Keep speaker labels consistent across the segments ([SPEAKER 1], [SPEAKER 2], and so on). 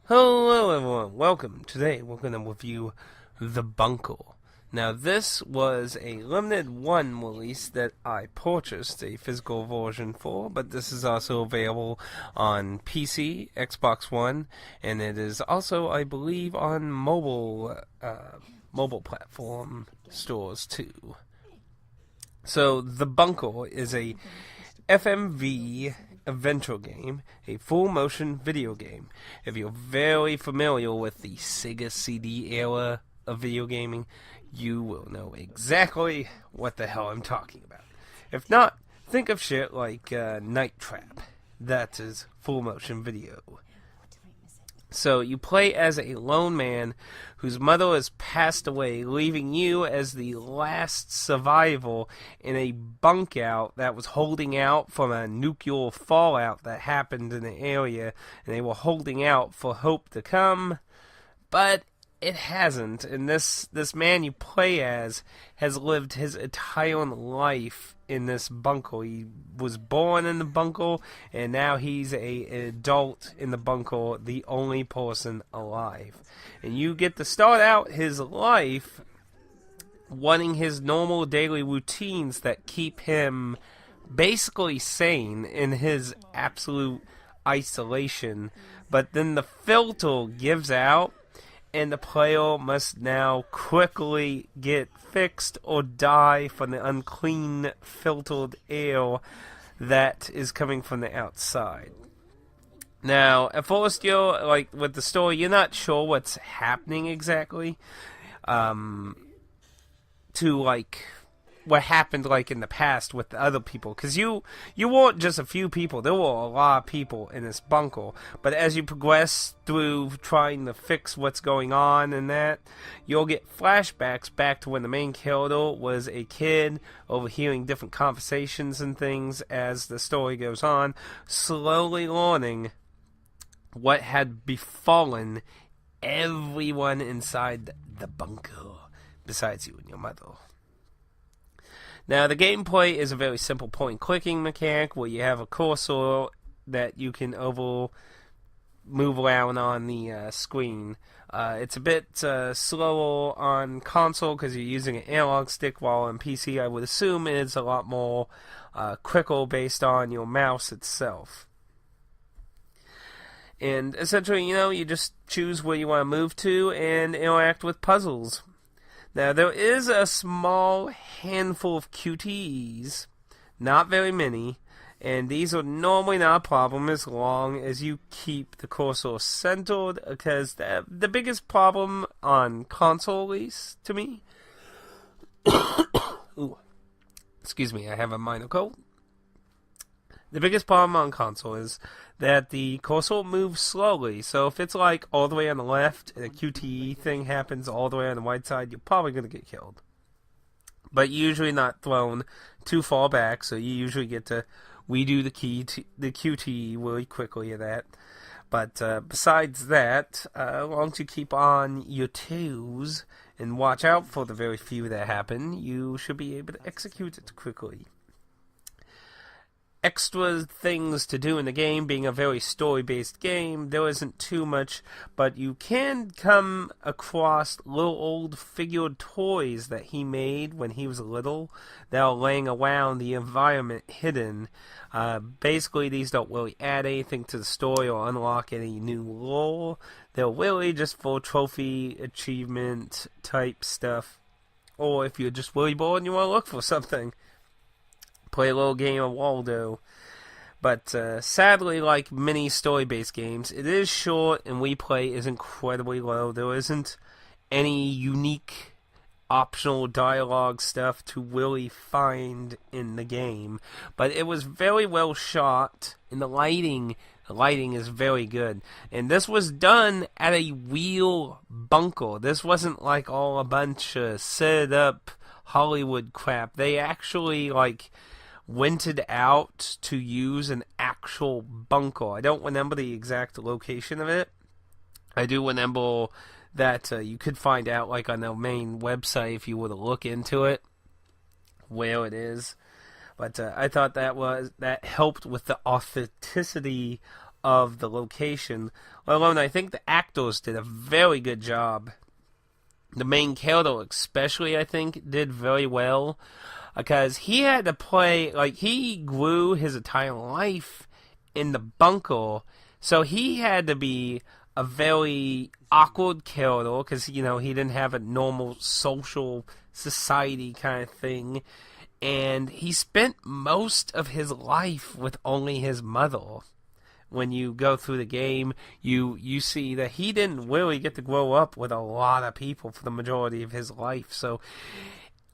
[SPEAKER 1] Hello everyone, welcome. Today we're going to review The Bunko. Now this was a limited one release that I purchased a physical version for, but this is also available on PC, Xbox One, and it is also, I believe, on mobile platform stores too. So The Bunko is a FMV adventure game, a full motion video game. If you're very familiar with the Sega CD era of video gaming, you will know exactly what the hell I'm talking about. If not, think of shit like Night Trap. That is full motion video. So you play as a lone man whose mother has passed away, leaving you as the last survivor in a bunk out that was holding out from a nuclear fallout that happened in the area, and they were holding out for hope to come, but it hasn't. And this man you play as has lived his entire life in this bunker. He was born in the bunker, and now he's an adult in the bunker, the only person alive. And you get to start out his life wanting his normal daily routines that keep him basically sane in his absolute isolation. But then the filter gives out, and the player must now quickly get fixed or die from the unclean, filtered air that is coming from the outside. Now, at first, you're, like, with the story, you're not sure what's happening exactly, what happened, like, in the past with the other people. Because you weren't just a few people. There were a lot of people in this bunker. But as you progress through trying to fix what's going on and that, you'll get flashbacks back to when the main killer was a kid, overhearing different conversations and things as the story goes on, slowly learning what had befallen everyone inside the bunker, besides you and your mother. Now, the gameplay is a very simple point-clicking mechanic where you have a cursor that you can move around on the screen. It's a bit slower on console because you're using an analog stick, while on PC I would assume it's a lot more quicker based on your mouse itself. And essentially, you just choose where you want to move to and interact with puzzles. Now, there is a small handful of QTEs, not very many, and these are normally not a problem as long as you keep the cursor centered, because the biggest problem on console, at least, to me... Ooh, excuse me, I have a minor cold. The biggest problem on console is that the cursor moves slowly, so if it's like all the way on the left and a QTE thing happens all the way on the right side, you're probably going to get killed. But usually not thrown too far back, so you usually get to redo the QTE really quickly of that. But besides that, as long as you keep on your toes and watch out for the very few that happen, you should be able to execute it quickly. Extra things to do in the game, being a very story-based game, there isn't too much, but you can come across little old figured toys that he made when he was little that are laying around the environment hidden. Basically, these don't really add anything to the story or unlock any new lore. They're really just for trophy achievement type stuff, or if you're just really bored and you want to look for something, play a little game of Waldo. But sadly, like many story-based games, it is short and replay is incredibly low. There isn't any unique optional dialogue stuff to really find in the game. But it was very well shot, and the lighting is very good. And this was done at a real bunker. This wasn't like all a bunch of set-up Hollywood crap. They actually, rented out to use an actual bunker. I don't remember the exact location of it. I do remember that you could find out, on their main website, if you were to look into it, where it is. But I thought that helped with the authenticity of the location. Let alone, I think the actors did a very good job. The main character, especially, I think, did very well. Because he had to play, like, he grew his entire life in the bunker. So he had to be a very awkward character. Because, he didn't have a normal social society kind of thing. And he spent most of his life with only his mother. When you go through the game, you see that he didn't really get to grow up with a lot of people for the majority of his life. So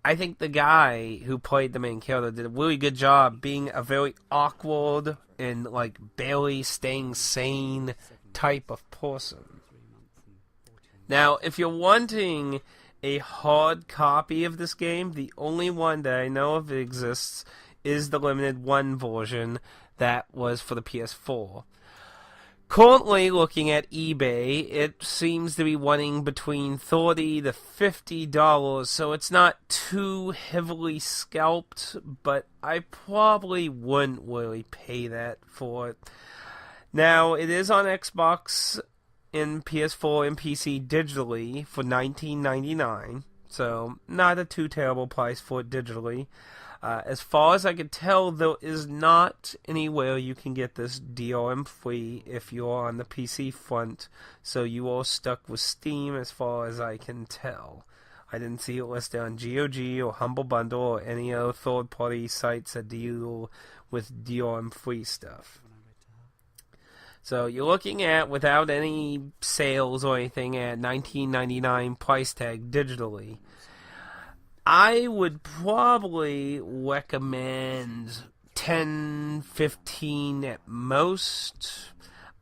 [SPEAKER 1] I think the guy who played the main character did a really good job being a very awkward and like barely staying sane type of person. Now, if you're wanting a hard copy of this game, the only one that I know of that exists is the limited one version that was for the PS4. Currently, looking at eBay, it seems to be running between $30 to $50, so it's not too heavily scalped, but I probably wouldn't really pay that for it. Now, it is on Xbox and PS4 and PC digitally for $19.99, so not a too terrible price for it digitally. As far as I can tell, there is not anywhere you can get this DRM free if you're on the PC front, so you are stuck with Steam as far as I can tell. I didn't see it listed on GOG or Humble Bundle or any other third-party sites that deal with DRM free stuff. So you're looking at, without any sales or anything, at $19.99 price tag digitally. I would probably recommend 10, 15 at most.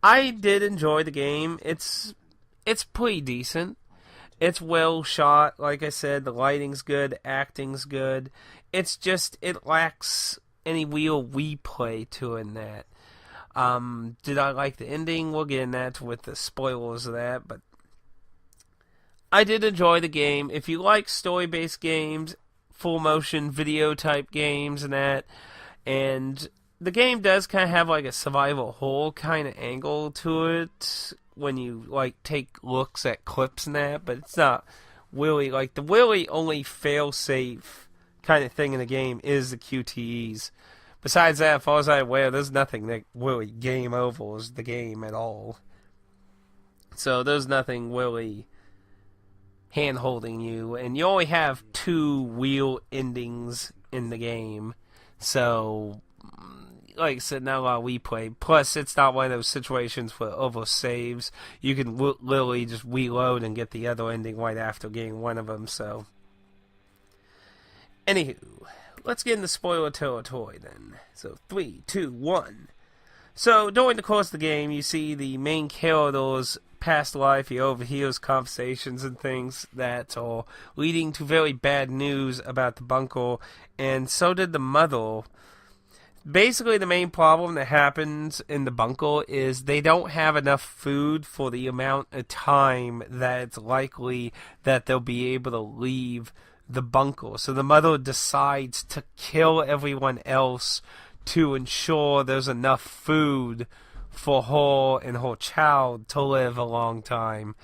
[SPEAKER 1] I did enjoy the game. It's pretty decent. It's well shot. Like I said, the lighting's good, acting's good. It's just, it lacks any real replay to it in that. Did I like the ending? We'll get in that with the spoilers of that, but I did enjoy the game. If you like story-based games, full-motion video-type games and that, and the game does kind of have like a survival horror kind of angle to it when you like take looks at clips and that, but it's not really like the really only fail-safe kind of thing in the game is the QTEs. Besides that, as far as I'm aware, there's nothing that really game overs the game at all. So there's nothing really hand-holding you, and you only have 2 real endings in the game, so like I said, not a lot of replay. Plus, it's not one of those situations where over saves. You can literally just reload and get the other ending right after getting one of them, so anywho, let's get into spoiler territory then. So 3, 2, 1. So during the course of the game, you see the main character's past life. He overhears conversations and things that are leading to very bad news about the bunker, and so did the mother. Basically, the main problem that happens in the bunker is they don't have enough food for the amount of time that it's likely that they'll be able to leave the bunker. So the mother decides to kill everyone else to ensure there's enough food for her and her child to live a long time.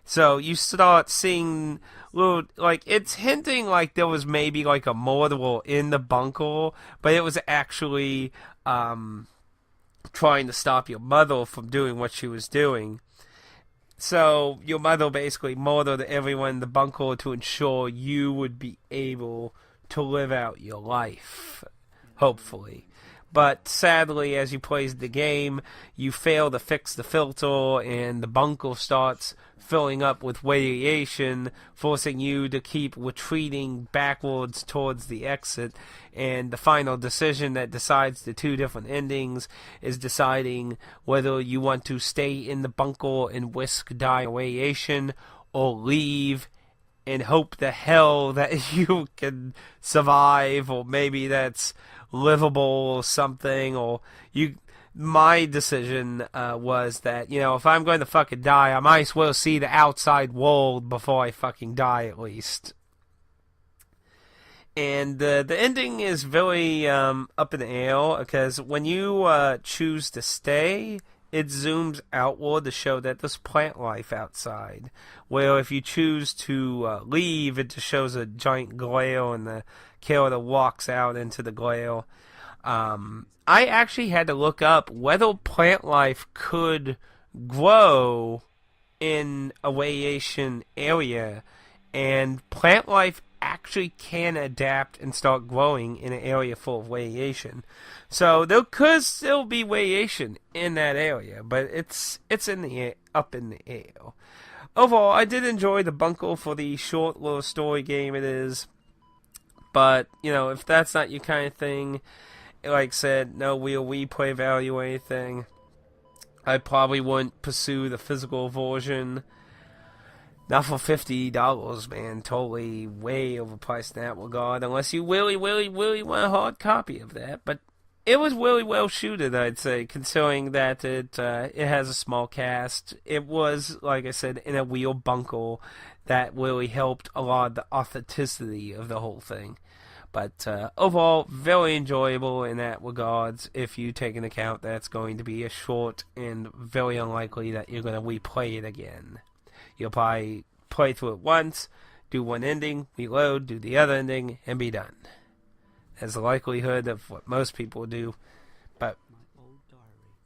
[SPEAKER 1] So you start seeing little, like, it's hinting like there was maybe like a murderer in the bunker, but it was actually trying to stop your mother from doing what she was doing. So your mother basically murdered everyone in the bunker to ensure you would be able to live out your life, hopefully. But sadly, as you play the game, you fail to fix the filter, and the bunker starts filling up with radiation, forcing you to keep retreating backwards towards the exit. And the final decision that decides the 2 different endings is deciding whether you want to stay in the bunker and risk dying of radiation, or leave and hope to hell that you can survive, or maybe that's livable or something. Or my decision was that, if I'm going to fucking die, I might as well see the outside world before I fucking die, at least. And the ending is very up in the air, because when you choose to stay it zooms outward to show that there's plant life outside. Where if you choose to leave, it just shows a giant glare, and the character walks out into the glare. I actually had to look up whether plant life could grow in a radiation area, and plant life actually can adapt and start growing in an area full of radiation. So there could still be radiation in that area, but it's in the air, up in the air. Overall, I did enjoy the Bunko for the short little story game it is. But, if that's not your kind of thing, like I said, no real replay value or anything, I probably wouldn't pursue the physical version. Not for $50, man. Totally way overpriced in that regard. Unless you really, really, really want a hard copy of that. But it was really well shooted, I'd say, considering that it has a small cast. It was, like I said, in a real bunker that really helped a lot of the authenticity of the whole thing. But overall, very enjoyable in that regards, if you take into account that it's going to be a short and very unlikely that you're going to replay it again. You'll probably play through it once, do one ending, reload, do the other ending, and be done. That's the likelihood of what most people do, but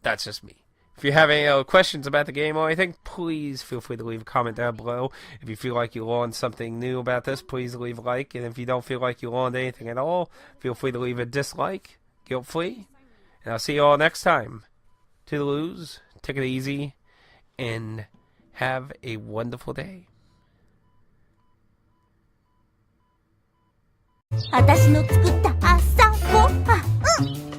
[SPEAKER 1] that's just me. If you have any other questions about the game or anything, please feel free to leave a comment down below. If you feel like you learned something new about this, please leave a like. And if you don't feel like you learned anything at all, feel free to leave a dislike, guilt-free. And I'll see you all next time. Toodaloos, take it easy, and have a wonderful day.
[SPEAKER 2] 私の作った朝ごはん